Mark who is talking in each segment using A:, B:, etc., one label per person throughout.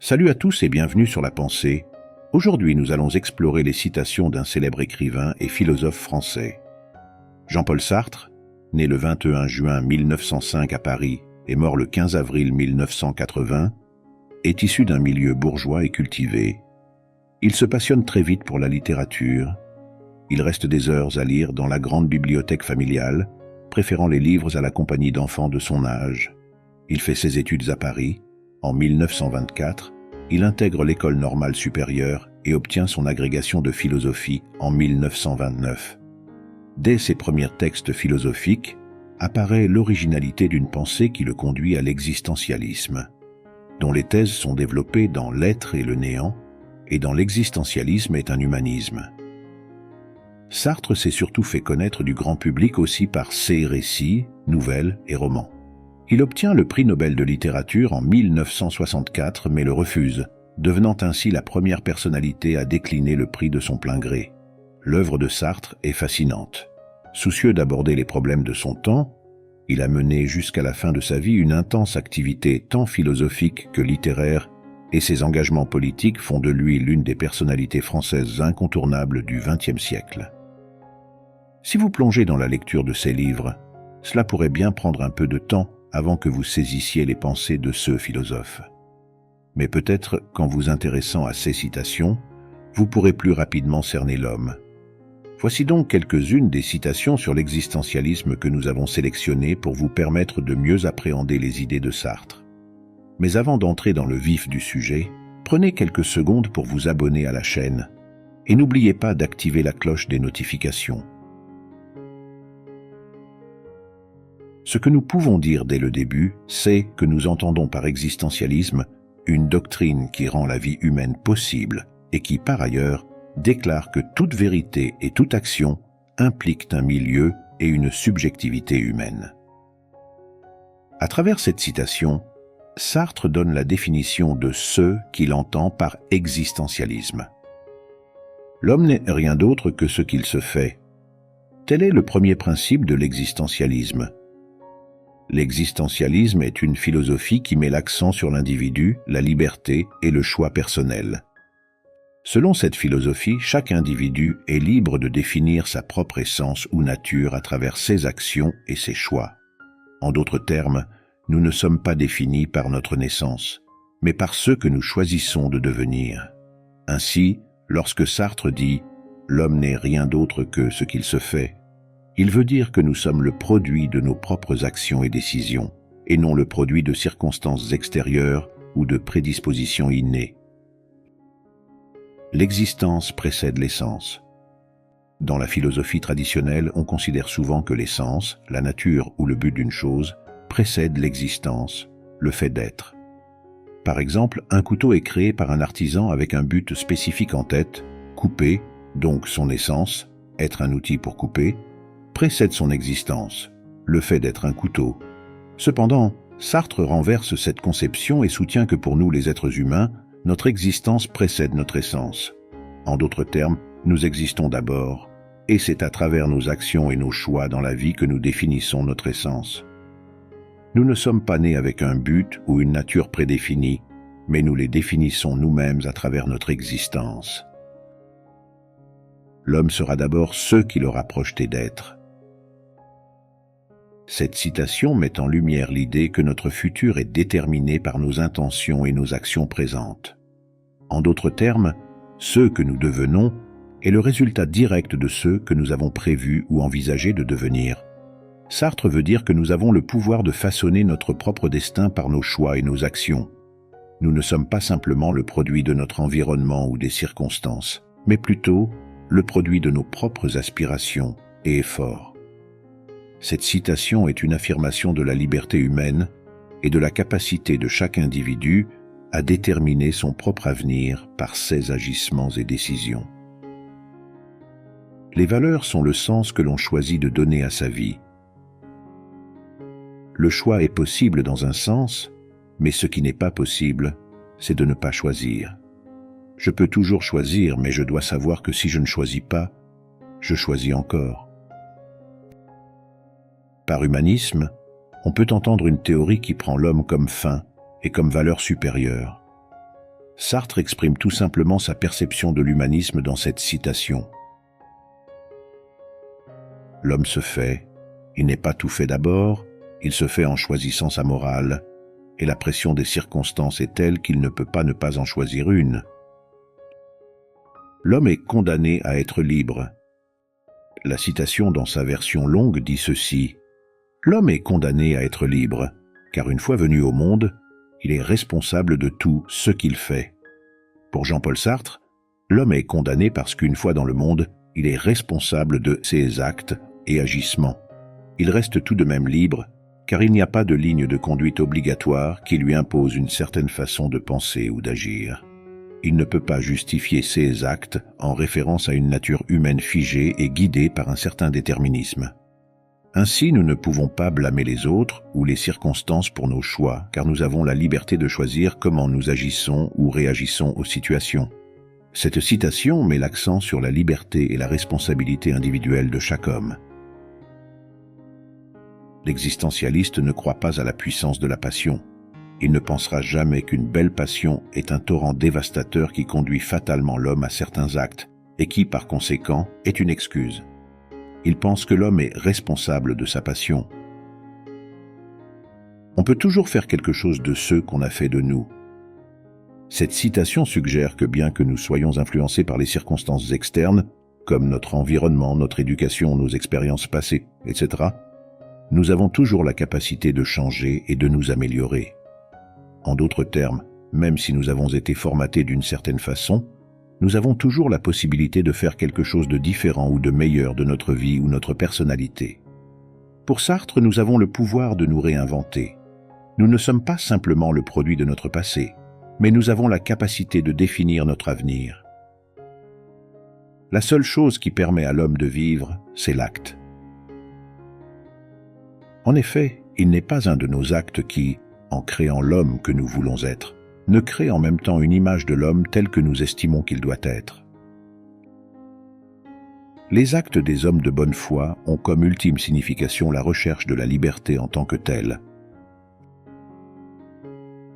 A: Salut à tous et bienvenue sur La Pensée. Aujourd'hui, nous allons explorer les citations d'un célèbre écrivain et philosophe français. Jean-Paul Sartre, né le 21 juin 1905 à Paris et mort le 15 avril 1980, est issu d'un milieu bourgeois et cultivé. Il se passionne très vite pour la littérature. Il reste des heures à lire dans la grande bibliothèque familiale, préférant les livres à la compagnie d'enfants de son âge. Il fait ses études à Paris. En 1924, il intègre l'école normale supérieure et obtient son agrégation de philosophie en 1929. Dès ses premiers textes philosophiques, apparaît l'originalité d'une pensée qui le conduit à l'existentialisme, dont les thèses sont développées dans L'être et le néant, et dans l'existentialisme est un humanisme. Sartre s'est surtout fait connaître du grand public aussi par ses récits, nouvelles et romans. Il obtient le prix Nobel de littérature en 1964 mais le refuse, devenant ainsi la première personnalité à décliner le prix de son plein gré. L'œuvre de Sartre est fascinante. Soucieux d'aborder les problèmes de son temps, il a mené jusqu'à la fin de sa vie une intense activité tant philosophique que littéraire et ses engagements politiques font de lui l'une des personnalités françaises incontournables du XXe siècle. Si vous plongez dans la lecture de ses livres, cela pourrait bien prendre un peu de temps avant que vous saisissiez les pensées de ce philosophe. Mais peut-être qu'en vous intéressant à ces citations, vous pourrez plus rapidement cerner l'homme. Voici donc quelques-unes des citations sur l'existentialisme que nous avons sélectionnées pour vous permettre de mieux appréhender les idées de Sartre. Mais avant d'entrer dans le vif du sujet, prenez quelques secondes pour vous abonner à la chaîne et n'oubliez pas d'activer la cloche des notifications. Ce que nous pouvons dire dès le début, c'est que nous entendons par existentialisme une doctrine qui rend la vie humaine possible et qui, par ailleurs, déclare que toute vérité et toute action impliquent un milieu et une subjectivité humaine. À travers cette citation, Sartre donne la définition de ce qu'il entend par existentialisme. L'homme n'est rien d'autre que ce qu'il se fait. Tel est le premier principe de l'existentialisme. L'existentialisme est une philosophie qui met l'accent sur l'individu, la liberté et le choix personnel. Selon cette philosophie, chaque individu est libre de définir sa propre essence ou nature à travers ses actions et ses choix. En d'autres termes, nous ne sommes pas définis par notre naissance, mais par ce que nous choisissons de devenir. Ainsi, lorsque Sartre dit « l'homme n'est rien d'autre que ce qu'il se fait », il veut dire que nous sommes le produit de nos propres actions et décisions, et non le produit de circonstances extérieures ou de prédispositions innées. L'existence précède l'essence. Dans la philosophie traditionnelle, on considère souvent que l'essence, la nature ou le but d'une chose, précède l'existence, le fait d'être. Par exemple, un couteau est créé par un artisan avec un but spécifique en tête, couper, donc son essence, être un outil pour couper, précède son existence, le fait d'être un couteau. Cependant, Sartre renverse cette conception et soutient que pour nous les êtres humains, notre existence précède notre essence. En d'autres termes, nous existons d'abord, et c'est à travers nos actions et nos choix dans la vie que nous définissons notre essence. Nous ne sommes pas nés avec un but ou une nature prédéfinie, mais nous les définissons nous-mêmes à travers notre existence. L'homme sera d'abord ce qu'il aura projeté d'être. Cette citation met en lumière l'idée que notre futur est déterminé par nos intentions et nos actions présentes. En d'autres termes, ce que nous devenons est le résultat direct de ce que nous avons prévu ou envisagé de devenir. Sartre veut dire que nous avons le pouvoir de façonner notre propre destin par nos choix et nos actions. Nous ne sommes pas simplement le produit de notre environnement ou des circonstances, mais plutôt le produit de nos propres aspirations et efforts. Cette citation est une affirmation de la liberté humaine et de la capacité de chaque individu à déterminer son propre avenir par ses agissements et décisions. Les valeurs sont le sens que l'on choisit de donner à sa vie. Le choix est possible dans un sens, mais ce qui n'est pas possible, c'est de ne pas choisir. Je peux toujours choisir, mais je dois savoir que si je ne choisis pas, je choisis encore. Par humanisme, on peut entendre une théorie qui prend l'homme comme fin et comme valeur supérieure. Sartre exprime tout simplement sa perception de l'humanisme dans cette citation. L'homme se fait, il n'est pas tout fait d'abord, il se fait en choisissant sa morale, et la pression des circonstances est telle qu'il ne peut pas ne pas en choisir une. L'homme est condamné à être libre. La citation dans sa version longue dit ceci. L'homme est condamné à être libre, car une fois venu au monde, il est responsable de tout ce qu'il fait. Pour Jean-Paul Sartre, l'homme est condamné parce qu'une fois dans le monde, il est responsable de ses actes et agissements. Il reste tout de même libre, car il n'y a pas de ligne de conduite obligatoire qui lui impose une certaine façon de penser ou d'agir. Il ne peut pas justifier ses actes en référence à une nature humaine figée et guidée par un certain déterminisme. Ainsi, nous ne pouvons pas blâmer les autres ou les circonstances pour nos choix, car nous avons la liberté de choisir comment nous agissons ou réagissons aux situations. Cette citation met l'accent sur la liberté et la responsabilité individuelle de chaque homme. L'existentialiste ne croit pas à la puissance de la passion. Il ne pensera jamais qu'une belle passion est un torrent dévastateur qui conduit fatalement l'homme à certains actes et qui, par conséquent, est une excuse. Il pense que l'homme est responsable de sa passion. On peut toujours faire quelque chose de ce qu'on a fait de nous. Cette citation suggère que bien que nous soyons influencés par les circonstances externes, comme notre environnement, notre éducation, nos expériences passées, etc., nous avons toujours la capacité de changer et de nous améliorer. En d'autres termes, même si nous avons été formatés d'une certaine façon, nous avons toujours la possibilité de faire quelque chose de différent ou de meilleur de notre vie ou notre personnalité. Pour Sartre, nous avons le pouvoir de nous réinventer. Nous ne sommes pas simplement le produit de notre passé, mais nous avons la capacité de définir notre avenir. La seule chose qui permet à l'homme de vivre, c'est l'acte. En effet, il n'est pas un de nos actes qui, en créant l'homme que nous voulons être, ne crée en même temps une image de l'homme telle que nous estimons qu'il doit être. Les actes des hommes de bonne foi ont comme ultime signification la recherche de la liberté en tant que telle.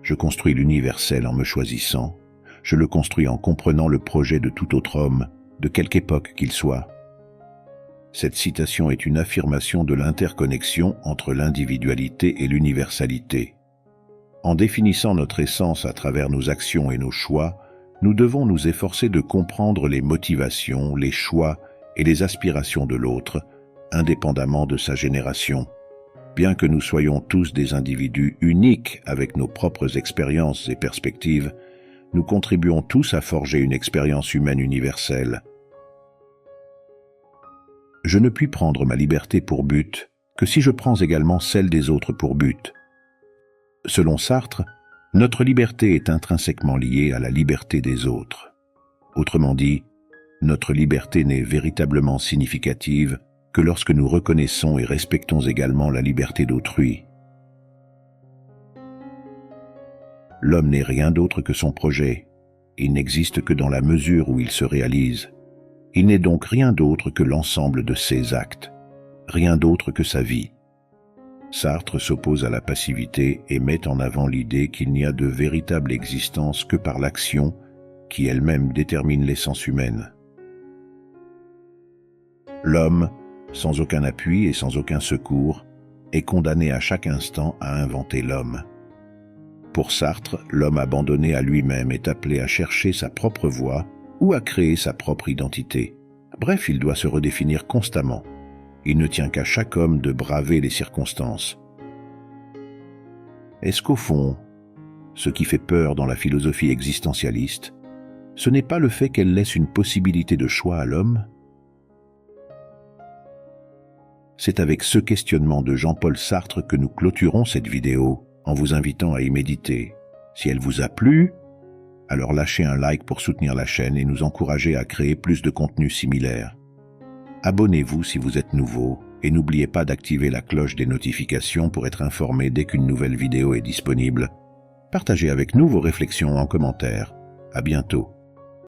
A: Je construis l'universel en me choisissant, je le construis en comprenant le projet de tout autre homme, de quelque époque qu'il soit. Cette citation est une affirmation de l'interconnexion entre l'individualité et l'universalité. En définissant notre essence à travers nos actions et nos choix, nous devons nous efforcer de comprendre les motivations, les choix et les aspirations de l'autre, indépendamment de sa génération. Bien que nous soyons tous des individus uniques avec nos propres expériences et perspectives, nous contribuons tous à forger une expérience humaine universelle. Je ne puis prendre ma liberté pour but que si je prends également celle des autres pour but. Selon Sartre, notre liberté est intrinsèquement liée à la liberté des autres. Autrement dit, notre liberté n'est véritablement significative que lorsque nous reconnaissons et respectons également la liberté d'autrui. L'homme n'est rien d'autre que son projet. Il n'existe que dans la mesure où il se réalise. Il n'est donc rien d'autre que l'ensemble de ses actes, rien d'autre que sa vie. Sartre s'oppose à la passivité et met en avant l'idée qu'il n'y a de véritable existence que par l'action qui elle-même détermine l'essence humaine. L'homme, sans aucun appui et sans aucun secours, est condamné à chaque instant à inventer l'homme. Pour Sartre, l'homme abandonné à lui-même est appelé à chercher sa propre voie ou à créer sa propre identité. Bref, il doit se redéfinir constamment. Il ne tient qu'à chaque homme de braver les circonstances. Est-ce qu'au fond, ce qui fait peur dans la philosophie existentialiste, ce n'est pas le fait qu'elle laisse une possibilité de choix à l'homme ? C'est avec ce questionnement de Jean-Paul Sartre que nous clôturons cette vidéo en vous invitant à y méditer. Si elle vous a plu, alors lâchez un like pour soutenir la chaîne et nous encourager à créer plus de contenus similaires. Abonnez-vous si vous êtes nouveau et n'oubliez pas d'activer la cloche des notifications pour être informé dès qu'une nouvelle vidéo est disponible. Partagez avec nous vos réflexions en commentaire. À bientôt.